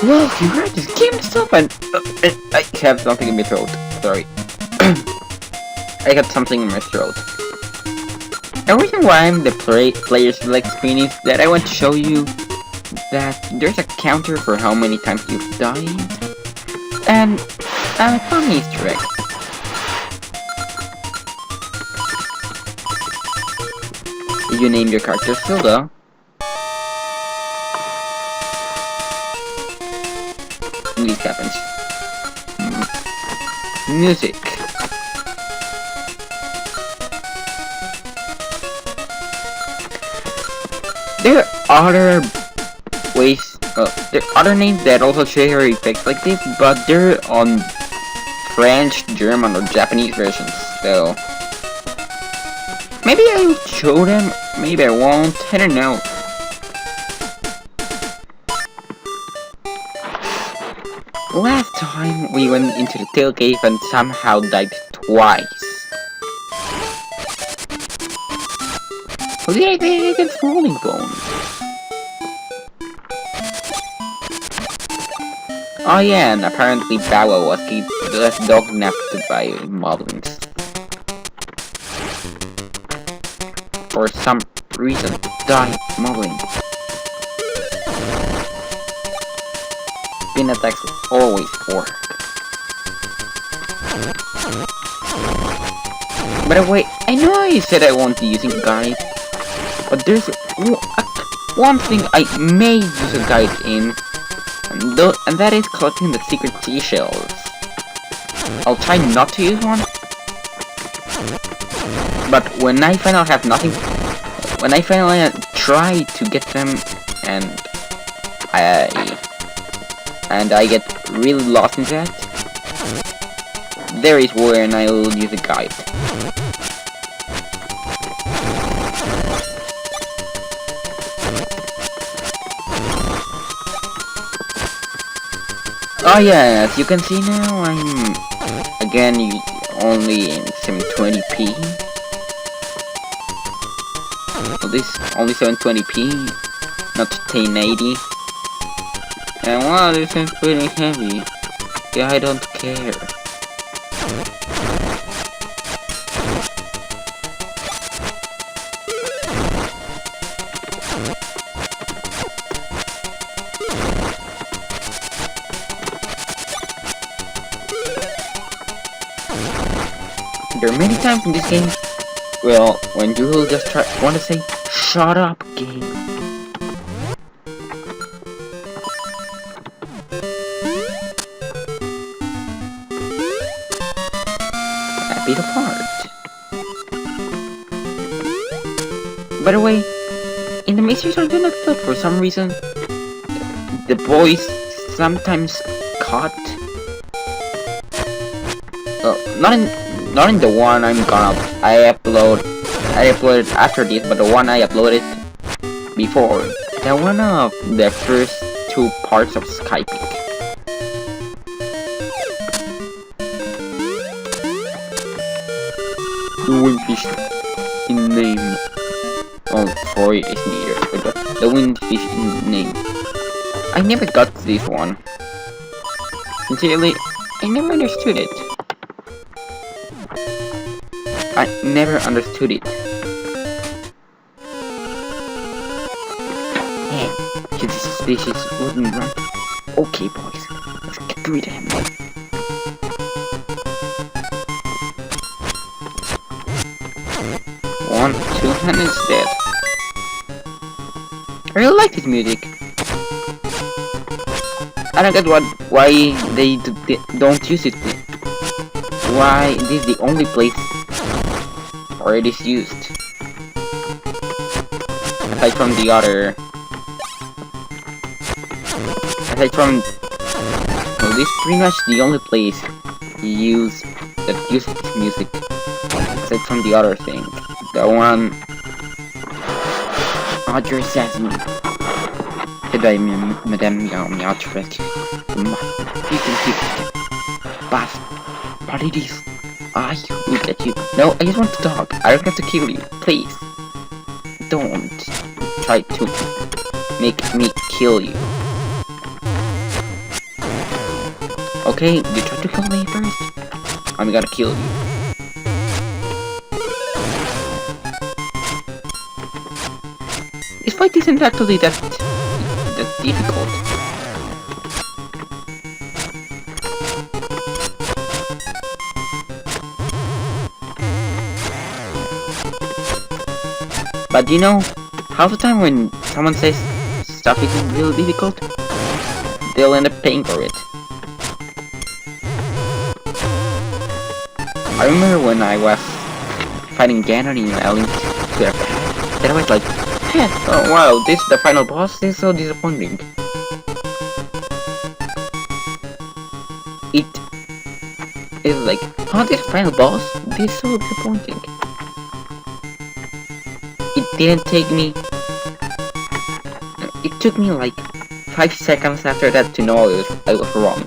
Well, you heard this game stop and I have something in my throat. Sorry. I got something in my throat. The reason why I'm the player select screen is that I want to show you that there's a counter for how many times you've died. And a fun Easter egg. If you name your character Zelda, this happens. Music. There are other ways, there are other names that also share effects like this, but they're on French, German, or Japanese versions, so maybe I will show them, maybe I won't, I don't know. Last time we went into the tail cave and somehow died twice. Well, yeah, they get falling bone. Oh yeah, and apparently BowWow was dognapped by moblins. For some reason, die moblin. Spin attacks always work. By the way, I know I said I won't be using guides, but there's one thing I may use a guide in, and that is collecting the secret seashells. I'll try not to use one, but when I finally have nothing, when I finally try to get them, and I get really lost in that, there is when I will use a guide. Oh yeah, as you can see now, I'm again only in 720p. Well, this only 720p, not 1080. And wow, this is pretty heavy. Yeah, I don't care. There are many times in this game, well, when you will just want to say, "Shut up, game." A bit apart. By the way, in the Mysteries of Dognapped, for some reason, the voice sometimes cut. Not in the one I uploaded after this, but the one I uploaded before. The one of the first two parts of Skypic. The windfish in name. Oh, sorry, it's neither, but the windfish in name. I never got this one. Sincerely, I never understood it. I never understood it. Hey, he's suspicious wooden run. Okay, boys, let's get rid of him. One, two, and it's dead. I really like this music. I don't get why they don't use it. Why this is the only place where it is used. Aside from the other... Well, this is pretty much the only place you use that uses music. Aside from the other thing. The one... Roger Assassin. Today, Madame Meow Meow to rescue. You can keep... But it is... I look at you. No, I just want to talk. I don't have to kill you. Please. Don't try to make me kill you. Okay, you try to kill me first. I'm gonna kill you. This fight isn't actually that difficult. But you know, half the time when someone says stuff isn't really difficult, they'll end up paying for it. I remember when I was fighting Ganon in A Link to the Past, that I was like, hey, oh wow, this is the final boss? This is so disappointing. It is like, oh, this final boss? This is so disappointing. It didn't take me... It took me like 5 seconds after that to know I was wrong.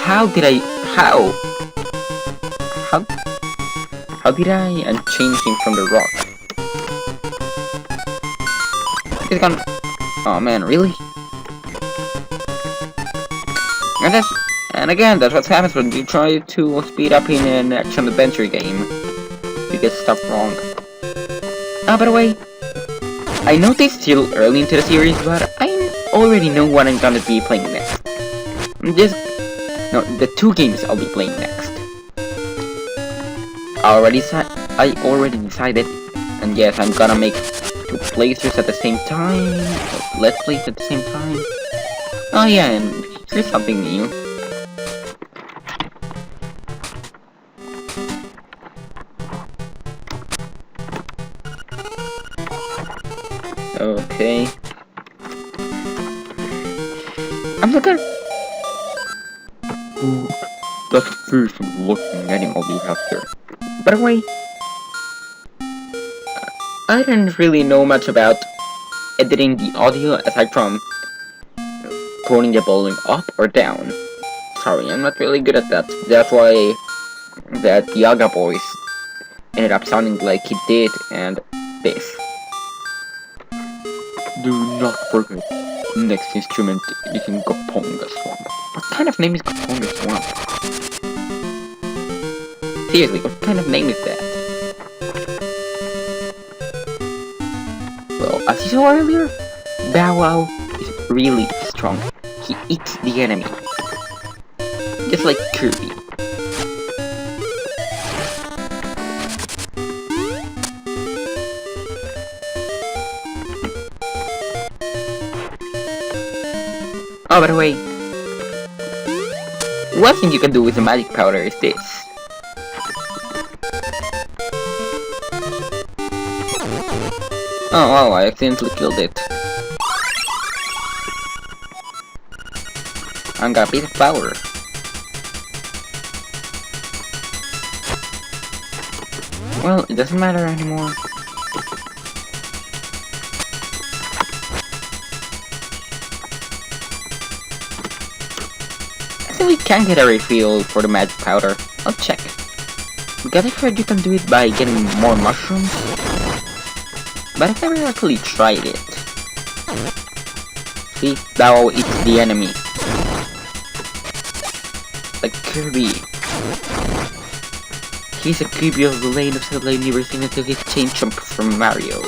How did I unchain him from the rock? He's gone. Oh man, really? And again, that's what happens when you try to speed up in an action-adventure game. You get stuff wrong. Ah, by the way, I know it's still early into the series, but I already know what I'm gonna be playing next. No, the 2 games I'll be playing next. I already decided, and yes, I'm gonna make 2 playthroughs at the same time, let's plays at the same time. Oh yeah, and here's something new. Okay. I'm not gonna... Ooh, that's a fearsome looking animal you have there. By the way, I didn't really know much about editing the audio aside from toning the volume up or down. Sorry, I'm not really good at that. That's why that Yaga voice ended up sounding like it did, and this. Do not forget, next instrument is in Goponga Swamp. What kind of name is Goponga Swamp? Seriously, what kind of name is that? Well, as you saw earlier, BowWow is really strong. He eats the enemy. Just like Kirby. Oh, by the way, one thing you can do with the magic powder is this. Oh, I accidentally killed it. I got a piece of power. Well, it doesn't matter anymore. We can get a refill for the magic powder. I'll check. Because I've heard you can do it by getting more mushrooms. But I've never actually tried it. See, BowWow eats the enemy. Like Kirby. He's a Kirby of the Lane of Zelda universe until he changed jump from Mario.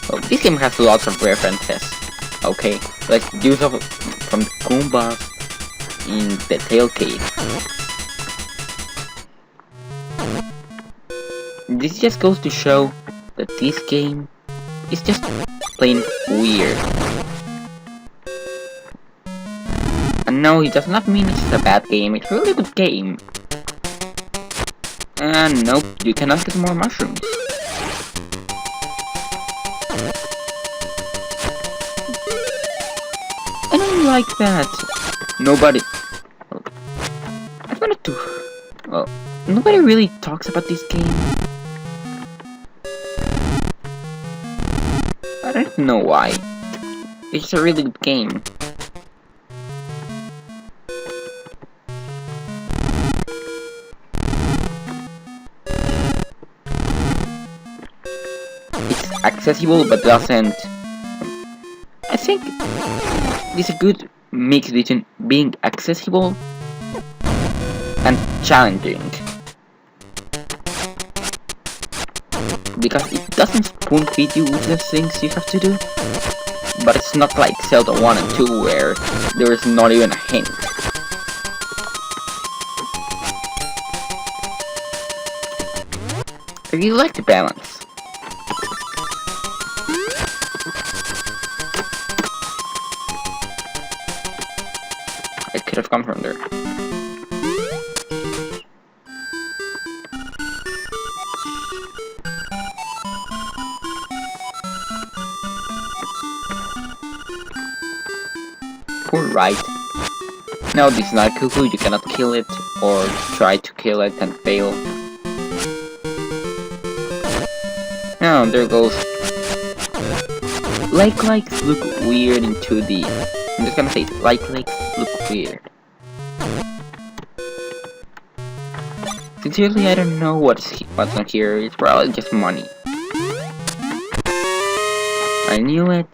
Well, this game has lots of references. Okay, let's do some from the Goombas in the Tail Cave. This just goes to show that this game is just plain weird. And no, it does not mean it's a bad game, it's a really good game. And nope, you cannot get more mushrooms. I don't like that. Nobody... I wanted to... Well, nobody really talks about this game. I don't know why. It's a really good game. it's accessible but doesn't. I think it's a good mix between being accessible and challenging, because it doesn't spoon feed you with the things you have to do, but it's not like Zelda 1 and 2 where there is not even a hint. I really like the balance. I could have come from there. Poor right. No, this is not cuckoo, you cannot kill it, or try to kill it and fail. Oh, there goes. Likes look weird in 2D. I'm just gonna say, likes look weird. Sincerely, I don't know what's on here. It's probably just money. I knew it.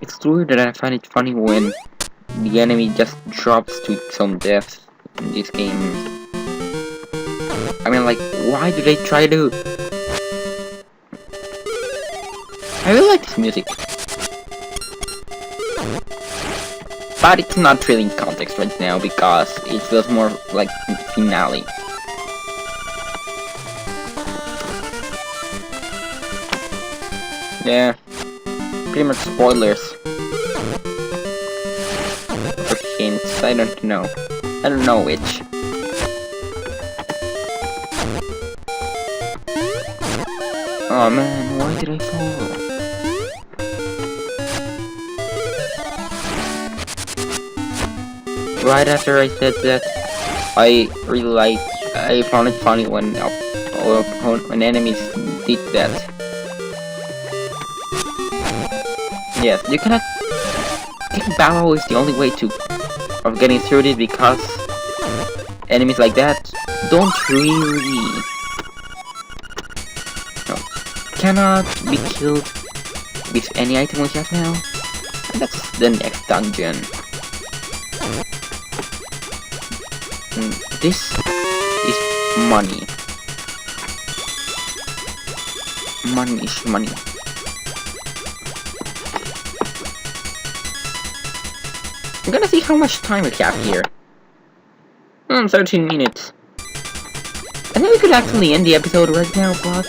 It's weird that I find it funny when the enemy just drops to its own death in this game. I mean, like, why do they try to... I really like this music. But it's not really in context right now because it feels more like the finale. Yeah, pretty much spoilers. Or hints, I don't know. I don't know which. Oh man, why did I fall? Right after I said that, I found it funny when enemies did that. Yes, you cannot. I think BowWow is the only way of getting through it because enemies like that don't really cannot be killed with any item we have now. And that's the next dungeon. This is money. Money is money. I'm gonna see how much time we have here. 13 minutes. I think we could actually end the episode right now, but...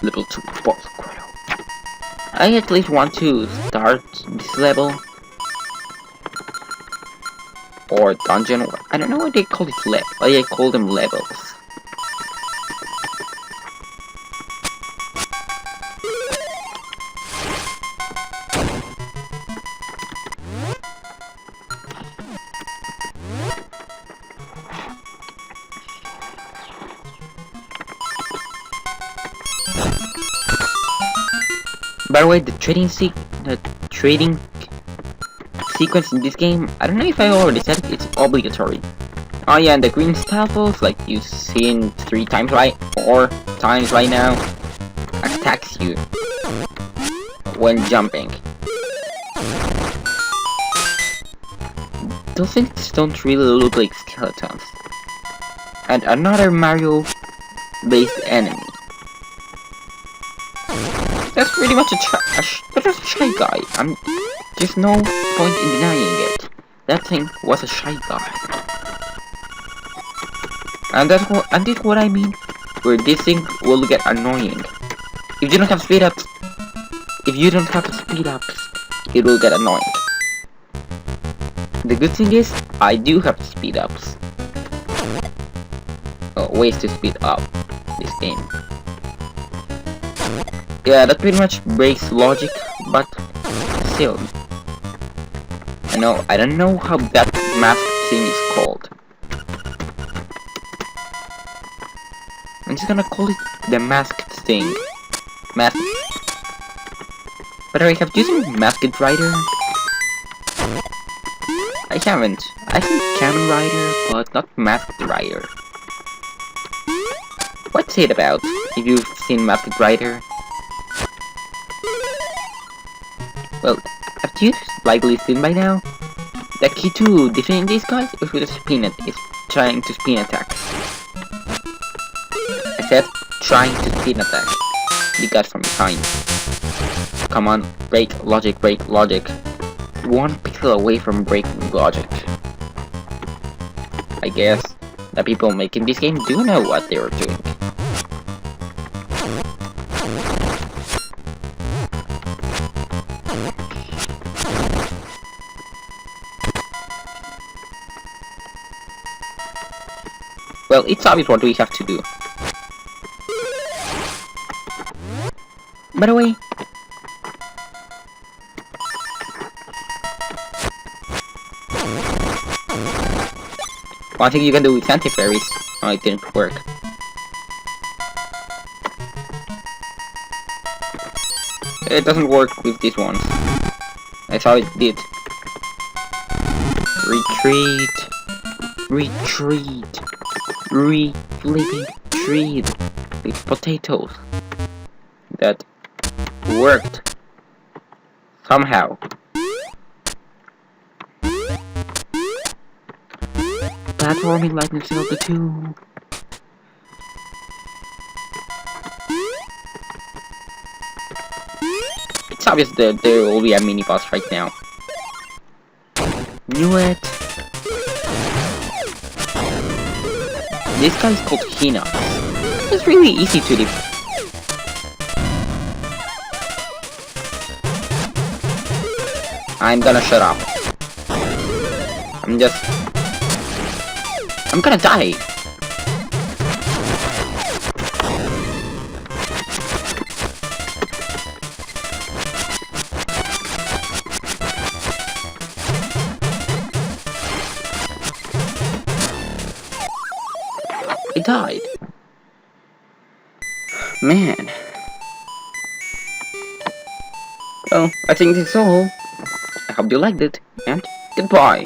Level 2 boss grotto. I at least want to start this level. Or dungeon. I don't know why they call it why I call them levels. By the way, the trading sequence in this game, I don't know if I already said it, it's obligatory. Oh yeah, and the green staples, like you've seen 4 times right now, attacks you when jumping. Those things don't really look like skeletons. And another Mario-based enemy. That's pretty much that's a shy guy. There's no point in denying it. That thing was a shy guy. And that's what I mean, where this thing will get annoying. If you don't have speed ups, it will get annoying. The good thing is, I do have speed ups. Ways to speed up this game. Yeah, that pretty much breaks logic, but still. I don't know how that mask thing is called. I'm just gonna call it the masked thing. Mask. But I have used Masked Rider. I haven't. I think Kamen Rider, but not Masked Rider. What's it about, if you've seen Masked Rider? Well, have you likely seen by now? The key to defeating these guys is with a spin is trying to spin attack. I said trying to spin attack. The guys from behind. Come on, break logic, break logic. One pixel away from breaking logic. I guess the people making this game do know what they are doing. Well, it's obvious what we have to do. By the way, one thing you can do with anti-fairies. Oh, it didn't work. It doesn't work with these ones. I thought it did. Retreat. Retreat. Retreat with potatoes. That worked. Somehow. Platforming like in Zelda 2. It's obvious that there will be a mini boss right now. Knew it. This guy is called Hina. It's really easy to defeat. I'm gonna shut up. I'm gonna die. I died. Man. Well, I think that's all. I hope you liked it, and goodbye.